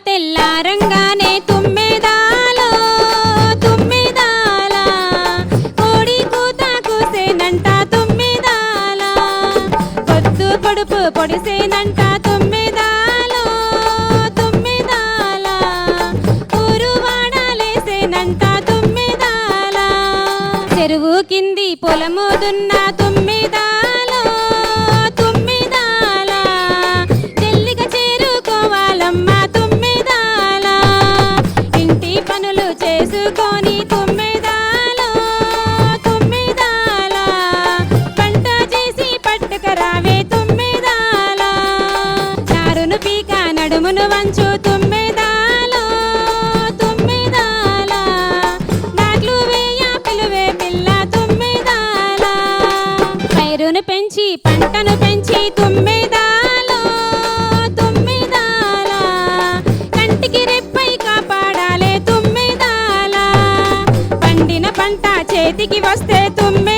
తెల్లారంగానే తుమ్మెదాలో తుమ్మెదాల కోడి కూత కూసేనంట తుమ్మెదాల పొద్దు పొడుపు పొడిసేనంట తుమ్మెదాలో తుమ్మెదాల ఊరు వాడలేసేనంట తుమ్మెదాల చెరువు కింది పొలము దున్న తుమ్మెదాలో తుమ్మెదాల జల్లిగా చేరుకోవాలమ్మ తుమ్మెదాల ఇంటి పనులు చేసుకొని తుమ్మెదాలో తుమ్మెదాల పంట చేసి పట్టుకరావే తుమ్మెదాల చారును పీక నడుమును వంచు తుమ్మెదాలో తుమ్మెదాల నాట్లు వేయ పిలువే పిల్ల తుమ్మెదాల పైరును పెంచి పంటను పెంచి తుమ్మెదాలో తుమ్మెదాల కంటికి రెప్పై కాపాడాలే తుమ్మెదాల పండిన పంట చేతికి వస్తే తుమ్మె